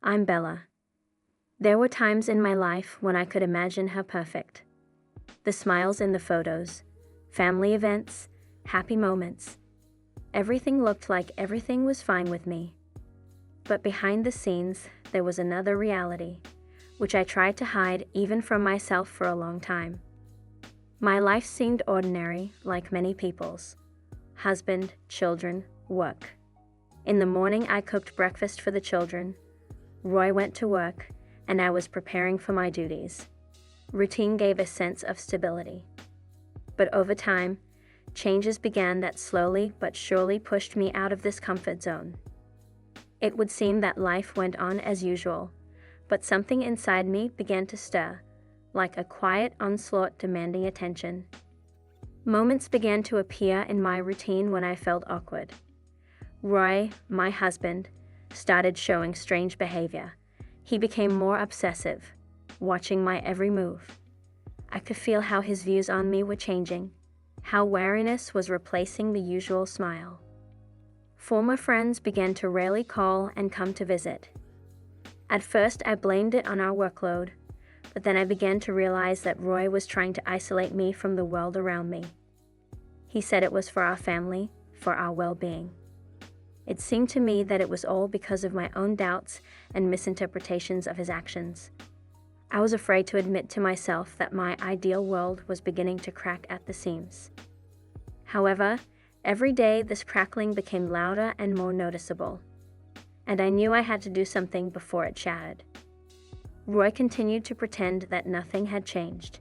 I'm Bella. There were times in my life when I could imagine her perfect. The smiles in the photos, family events, happy moments. Everything looked like everything was fine with me. But behind the scenes, there was another reality, which I tried to hide even from myself for a long time. My life seemed ordinary, like many people's. Husband, children, work. In the morning, I cooked breakfast for the children. Roy went to work, and I was preparing for my duties. Routine gave a sense of stability. But over time, changes began that slowly but surely pushed me out of this comfort zone. It would seem that life went on as usual, but something inside me began to stir, like a quiet onslaught demanding attention. Moments began to appear in my routine when I felt awkward. Roy, my husband, started showing strange behavior. He became more obsessive, watching my every move. I could feel how his views on me were changing, how wariness was replacing the usual smile. Former friends began to rarely call and come to visit. At first, I blamed it on our workload, but then I began to realize that Roy was trying to isolate me from the world around me. He said it was for our family, for our well-being. It seemed to me that it was all because of my own doubts and misinterpretations of his actions. I was afraid to admit to myself that my ideal world was beginning to crack at the seams. However, every day this crackling became louder and more noticeable, and I knew I had to do something before it shattered. Roy continued to pretend that nothing had changed.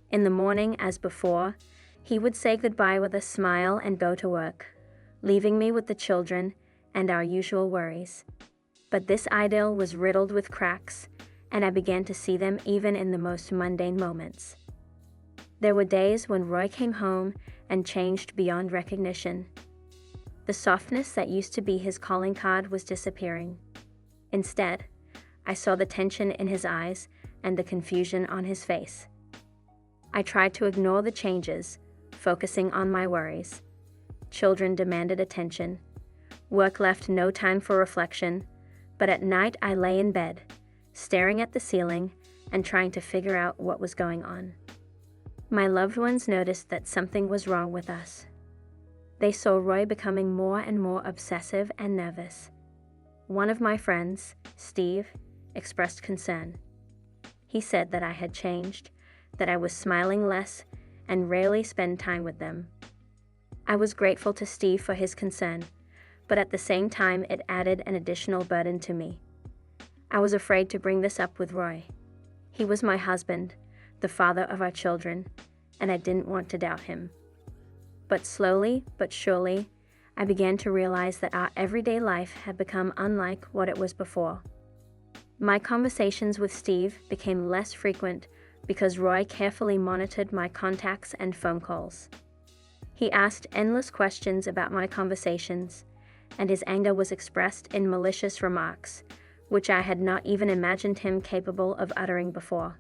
In the morning, as before, he would say goodbye with a smile and go to work, leaving me with the children and our usual worries. But this idyll was riddled with cracks, and I began to see them even in the most mundane moments. There were days when Roy came home and changed beyond recognition. The softness that used to be his calling card was disappearing. Instead, I saw the tension in his eyes and the confusion on his face. I tried to ignore the changes, focusing on my worries. Children demanded attention. Work left no time for reflection, but at night I lay in bed, staring at the ceiling and trying to figure out what was going on. My loved ones noticed that something was wrong with us. They saw Roy becoming more and more obsessive and nervous. One of my friends, Steve, expressed concern. He said that I had changed, that I was smiling less and rarely spent time with them. I was grateful to Steve for his concern, but at the same time it added an additional burden to me. I was afraid to bring this up with Roy. He was my husband, the father of our children, and I didn't want to doubt him. But slowly but surely, I began to realize that our everyday life had become unlike what it was before. My conversations with Steve became less frequent because Roy carefully monitored my contacts and phone calls. He asked endless questions about my conversations, and his anger was expressed in malicious remarks, which I had not even imagined him capable of uttering before.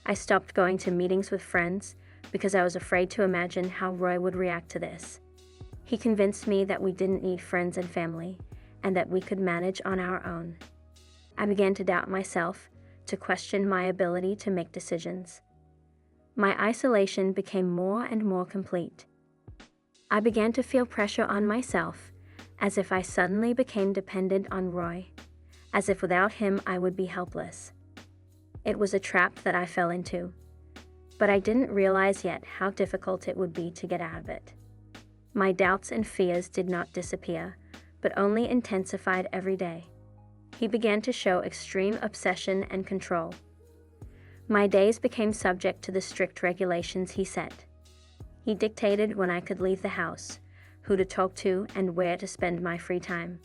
I stopped going to meetings with friends because I was afraid to imagine how Roy would react to this. He convinced me that we didn't need friends and family, and that we could manage on our own. I began to doubt myself, to question my ability to make decisions. My isolation became more and more complete. I began to feel pressure on myself, as if I suddenly became dependent on Roy, as if without him I would be helpless. It was a trap that I fell into, but I didn't realize yet how difficult it would be to get out of it. My doubts and fears did not disappear, but only intensified every day. He began to show extreme obsession and control. My days became subject to the strict regulations he set. He dictated when I could leave the house, who to talk to, and where to spend my free time.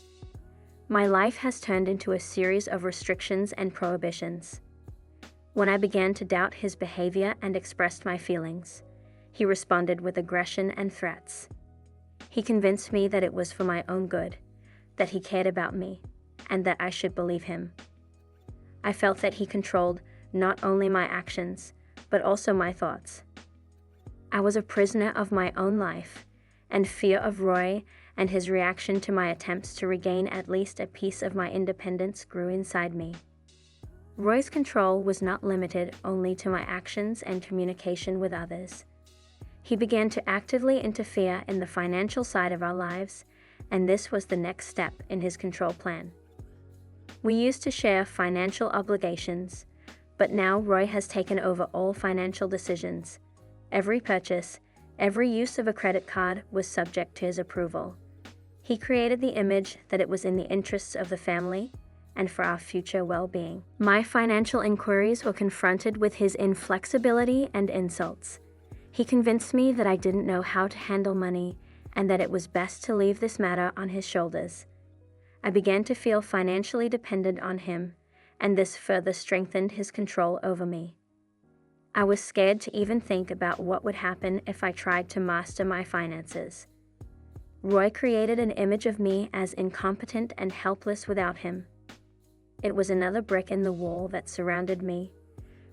My life has turned into a series of restrictions and prohibitions. When I began to doubt his behavior and expressed my feelings, he responded with aggression and threats. He convinced me that it was for my own good, that he cared about me, and that I should believe him. I felt that he controlled not only my actions, but also my thoughts. I was a prisoner of my own life, and fear of Roy and his reaction to my attempts to regain at least a piece of my independence grew inside me. Roy's control was not limited only to my actions and communication with others. He began to actively interfere in the financial side of our lives, and this was the next step in his control plan. We used to share financial obligations, but now Roy has taken over all financial decisions. Every purchase, every use of a credit card was subject to his approval. He created the image that it was in the interests of the family and for our future well-being. My financial inquiries were confronted with his inflexibility and insults. He convinced me that I didn't know how to handle money and that it was best to leave this matter on his shoulders. I began to feel financially dependent on him, and this further strengthened his control over me. I was scared to even think about what would happen if I tried to master my finances. Roy created an image of me as incompetent and helpless without him. It was another brick in the wall that surrounded me,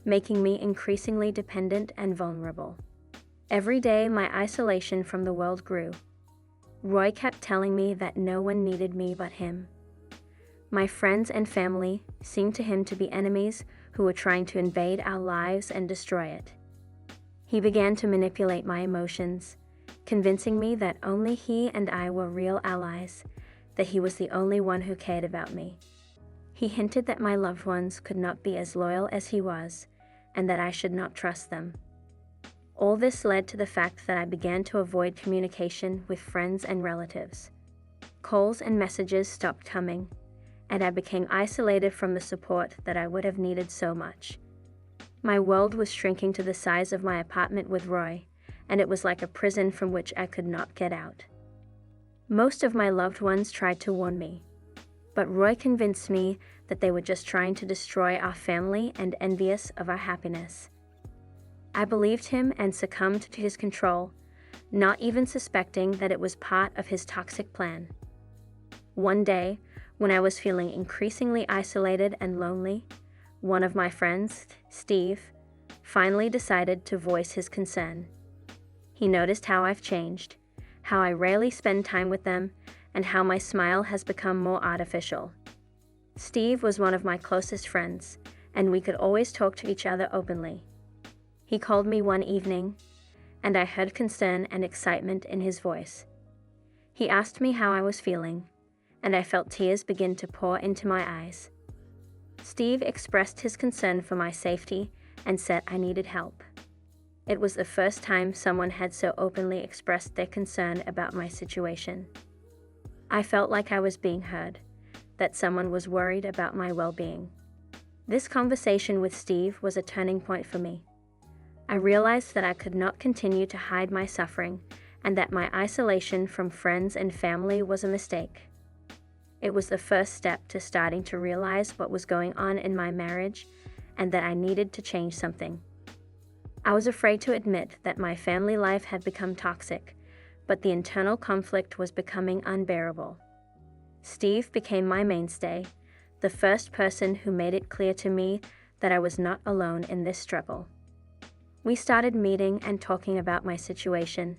making me increasingly dependent and vulnerable. Every day, my isolation from the world grew. Roy kept telling me that no one needed me but him. My friends and family seemed to him to be enemies who were trying to invade our lives and destroy it. He began to manipulate my emotions, convincing me that only he and I were real allies, that he was the only one who cared about me. He hinted that my loved ones could not be as loyal as he was, and that I should not trust them. All this led to the fact that I began to avoid communication with friends and relatives. Calls and messages stopped coming, and I became isolated from the support that I would have needed so much. My world was shrinking to the size of my apartment with Roy, and it was like a prison from which I could not get out. Most of my loved ones tried to warn me, but Roy convinced me that they were just trying to destroy our family and envious of our happiness. I believed him and succumbed to his control, not even suspecting that it was part of his toxic plan. One day, when I was feeling increasingly isolated and lonely, one of my friends, Steve, finally decided to voice his concern. He noticed how I've changed, how I rarely spend time with them, and how my smile has become more artificial. Steve was one of my closest friends, and we could always talk to each other openly. He called me one evening, and I heard concern and excitement in his voice. He asked me how I was feeling, and I felt tears begin to pour into my eyes. Steve expressed his concern for my safety and said I needed help. It was the first time someone had so openly expressed their concern about my situation. I felt like I was being heard, that someone was worried about my well-being. This conversation with Steve was a turning point for me. I realized that I could not continue to hide my suffering and that my isolation from friends and family was a mistake. It was the first step to starting to realize what was going on in my marriage and that I needed to change something. I was afraid to admit that my family life had become toxic, but the internal conflict was becoming unbearable. Steve became my mainstay, the first person who made it clear to me that I was not alone in this struggle. We started meeting and talking about my situation,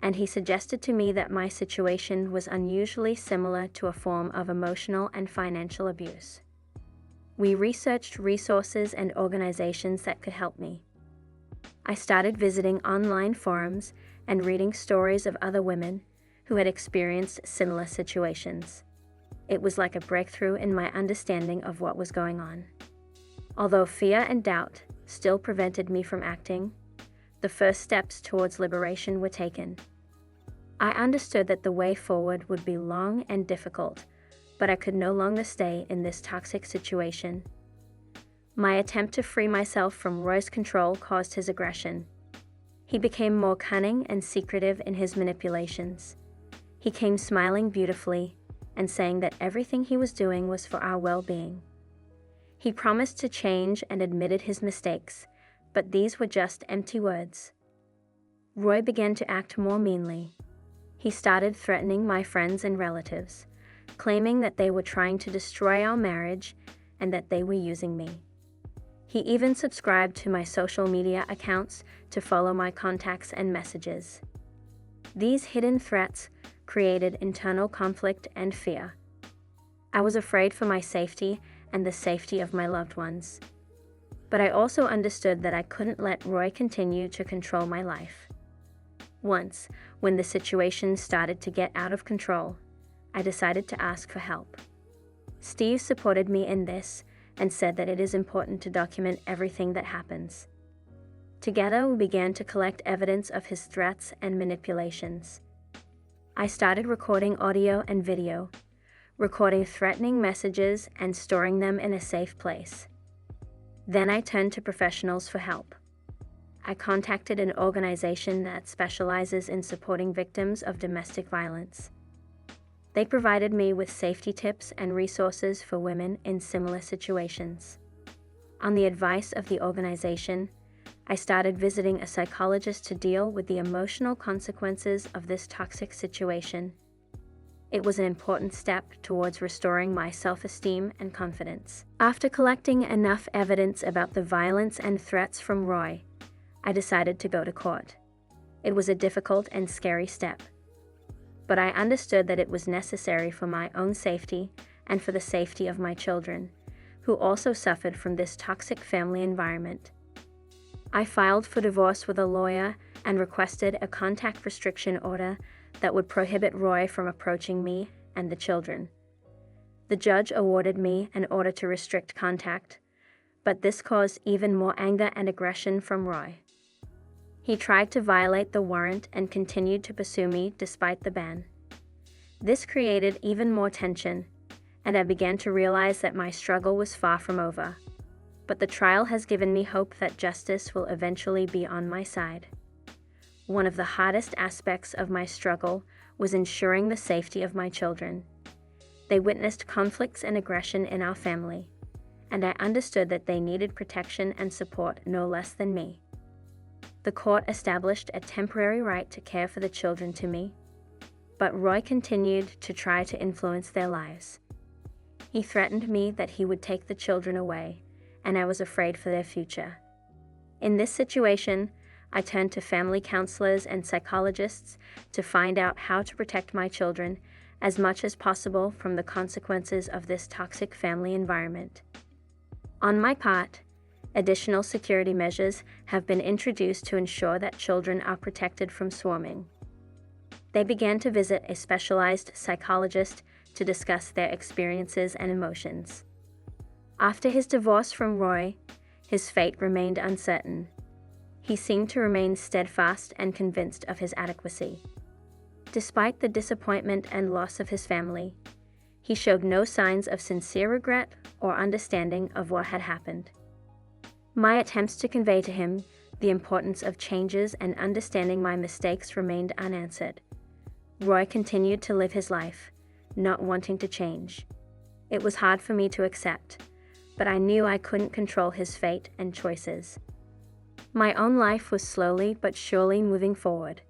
and he suggested to me that my situation was unusually similar to a form of emotional and financial abuse. We researched resources and organizations that could help me. I started visiting online forums and reading stories of other women who had experienced similar situations. It was like a breakthrough in my understanding of what was going on. Although fear and doubt still prevented me from acting, the first steps towards liberation were taken. I understood that the way forward would be long and difficult, but I could no longer stay in this toxic situation. My attempt to free myself from Roy's control caused his aggression. He became more cunning and secretive in his manipulations. He came smiling beautifully and saying that everything he was doing was for our well-being. He promised to change and admitted his mistakes, but these were just empty words. Roy began to act more meanly. He started threatening my friends and relatives, claiming that they were trying to destroy our marriage and that they were using me. He even subscribed to my social media accounts to follow my contacts and messages. These hidden threats created internal conflict and fear. I was afraid for my safety and the safety of my loved ones. But I also understood that I couldn't let Roy continue to control my life. Once, when the situation started to get out of control, I decided to ask for help. Steve supported me in this and said that it is important to document everything that happens. Together, we began to collect evidence of his threats and manipulations. I started recording audio and video, recording threatening messages and storing them in a safe place. Then I turned to professionals for help. I contacted an organization that specializes in supporting victims of domestic violence. They provided me with safety tips and resources for women in similar situations. On the advice of the organization, I started visiting a psychologist to deal with the emotional consequences of this toxic situation. It was an important step towards restoring my self-esteem and confidence. After collecting enough evidence about the violence and threats from Roy, I decided to go to court. It was a difficult and scary step, but I understood that it was necessary for my own safety and for the safety of my children, who also suffered from this toxic family environment. I filed for divorce with a lawyer and requested a contact restriction order that would prohibit Roy from approaching me and the children. The judge awarded me an order to restrict contact, but this caused even more anger and aggression from Roy. He tried to violate the warrant and continued to pursue me despite the ban. This created even more tension, and I began to realize that my struggle was far from over. But the trial has given me hope that justice will eventually be on my side. One of the hardest aspects of my struggle was ensuring the safety of my children. They witnessed conflicts and aggression in our family, and I understood that they needed protection and support no less than me. The court established a temporary right to care for the children to me, but Roy continued to try to influence their lives. He threatened me that he would take the children away, and I was afraid for their future. In this situation, I turned to family counselors and psychologists to find out how to protect my children as much as possible from the consequences of this toxic family environment. On my part, additional security measures have been introduced to ensure that children are protected from swarming. They began to visit a specialized psychologist to discuss their experiences and emotions. After his divorce from Roy, his fate remained uncertain. He seemed to remain steadfast and convinced of his adequacy. Despite the disappointment and loss of his family, he showed no signs of sincere regret or understanding of what had happened. My attempts to convey to him the importance of changes and understanding my mistakes remained unanswered. Roy continued to live his life, not wanting to change. It was hard for me to accept, but I knew I couldn't control his fate and choices. My own life was slowly but surely moving forward.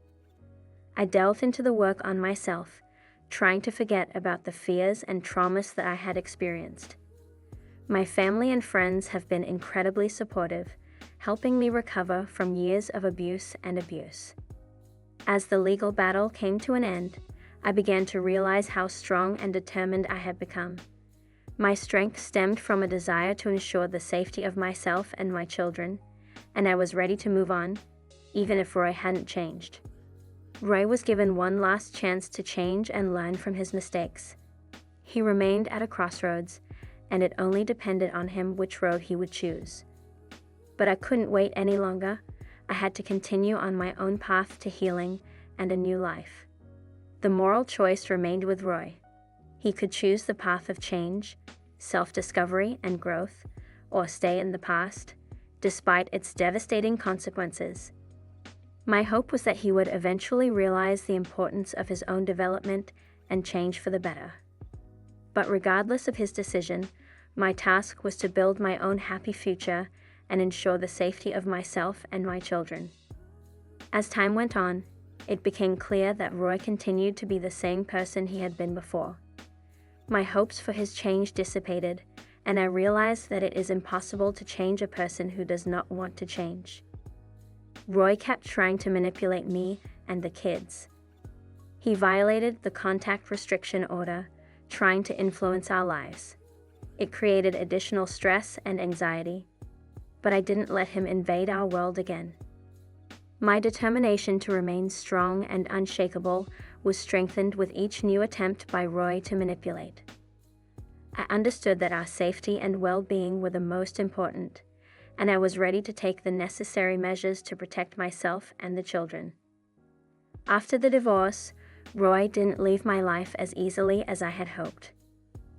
I delved into the work on myself, trying to forget about the fears and traumas that I had experienced. My family and friends have been incredibly supportive, helping me recover from years of abuse and abuse. As the legal battle came to an end, I began to realize how strong and determined I had become. My strength stemmed from a desire to ensure the safety of myself and my children, and I was ready to move on, even if Roy hadn't changed. Roy was given one last chance to change and learn from his mistakes. He remained at a crossroads, and it only depended on him which road he would choose. But I couldn't wait any longer. I had to continue on my own path to healing and a new life. The moral choice remained with Roy. He could choose the path of change, self-discovery, and growth, or stay in the past, despite its devastating consequences. My hope was that he would eventually realize the importance of his own development and change for the better. But regardless of his decision, my task was to build my own happy future and ensure the safety of myself and my children. As time went on, it became clear that Roy continued to be the same person he had been before. My hopes for his change dissipated, and I realized that it is impossible to change a person who does not want to change. Roy kept trying to manipulate me and the kids. He violated the contact restriction order, trying to influence our lives. It created additional stress and anxiety, but I didn't let him invade our world again. My determination to remain strong and unshakable was strengthened with each new attempt by Roy to manipulate. I understood that our safety and well-being were the most important, and I was ready to take the necessary measures to protect myself and the children. After the divorce, Roy didn't leave my life as easily as I had hoped.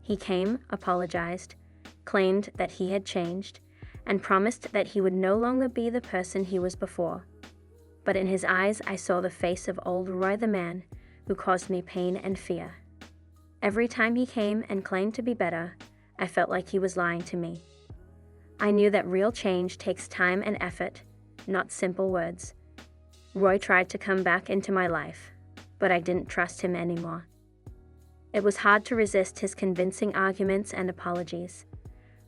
He came, apologized, claimed that he had changed, and promised that he would no longer be the person he was before. But in his eyes, I saw the face of old Roy, the man who caused me pain and fear. Every time he came and claimed to be better, I felt like he was lying to me. I knew that real change takes time and effort, not simple words. Roy tried to come back into my life, but I didn't trust him anymore. It was hard to resist his convincing arguments and apologies,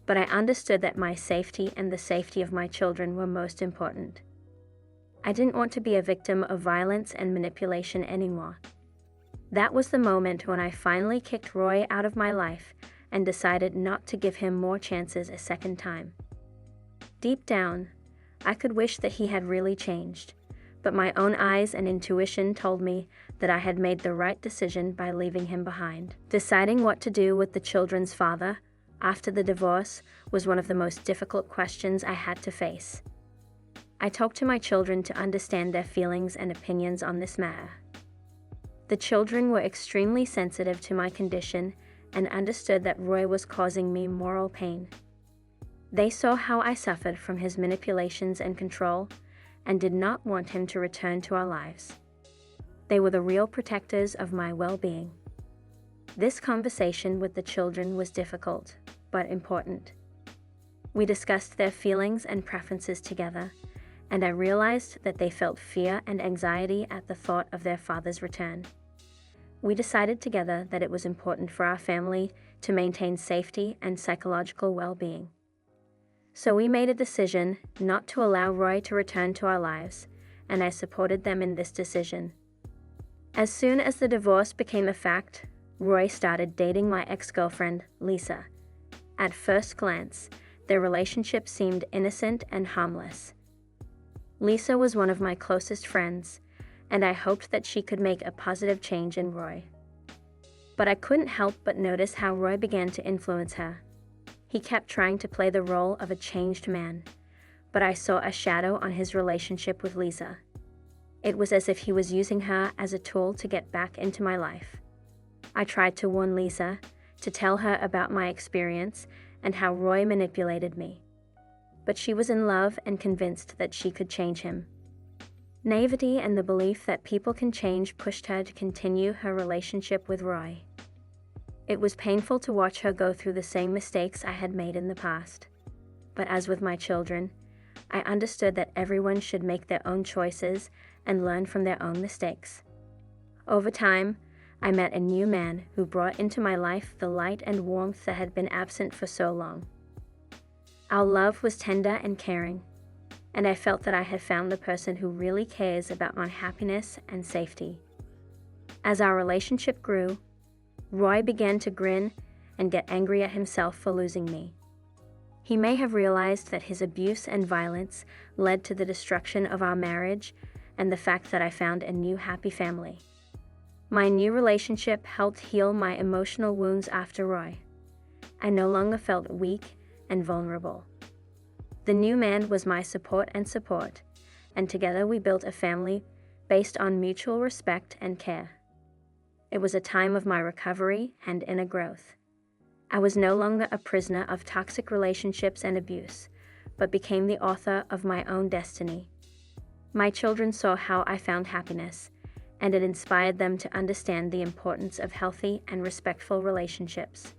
but I understood that my safety and the safety of my children were most important. I didn't want to be a victim of violence and manipulation anymore. That was the moment when I finally kicked Roy out of my life and decided not to give him more chances a second time. Deep down, I could wish that he had really changed, but my own eyes and intuition told me that I had made the right decision by leaving him behind. Deciding what to do with the children's father after the divorce was one of the most difficult questions I had to face. I talked to my children to understand their feelings and opinions on this matter. The children were extremely sensitive to my condition and understood that Roy was causing me moral pain. They saw how I suffered from his manipulations and control and did not want him to return to our lives. They were the real protectors of my well-being. This conversation with the children was difficult, but important. We discussed their feelings and preferences together, and I realized that they felt fear and anxiety at the thought of their father's return. We decided together that it was important for our family to maintain safety and psychological well-being. So we made a decision not to allow Roy to return to our lives, and I supported them in this decision. As soon as the divorce became a fact, Roy started dating my ex-girlfriend, Lisa. At first glance, their relationship seemed innocent and harmless. Lisa was one of my closest friends, and I hoped that she could make a positive change in Roy. But I couldn't help but notice how Roy began to influence her. He kept trying to play the role of a changed man, but I saw a shadow on his relationship with Lisa. It was as if he was using her as a tool to get back into my life. I tried to warn Lisa, to tell her about my experience and how Roy manipulated me. But she was in love and convinced that she could change him. Naivety and the belief that people can change pushed her to continue her relationship with Roy. It was painful to watch her go through the same mistakes I had made in the past. But as with my children, I understood that everyone should make their own choices and learn from their own mistakes. Over time, I met a new man who brought into my life the light and warmth that had been absent for so long. Our love was tender and caring, and I felt that I had found the person who really cares about my happiness and safety. As our relationship grew, Roy began to grin and get angry at himself for losing me. He may have realized that his abuse and violence led to the destruction of our marriage and the fact that I found a new happy family. My new relationship helped heal my emotional wounds after Roy. I no longer felt weak and vulnerable. The new man was my support, and together we built a family based on mutual respect and care. It was a time of my recovery and inner growth. I was no longer a prisoner of toxic relationships and abuse, but became the author of my own destiny. My children saw how I found happiness, and it inspired them to understand the importance of healthy and respectful relationships.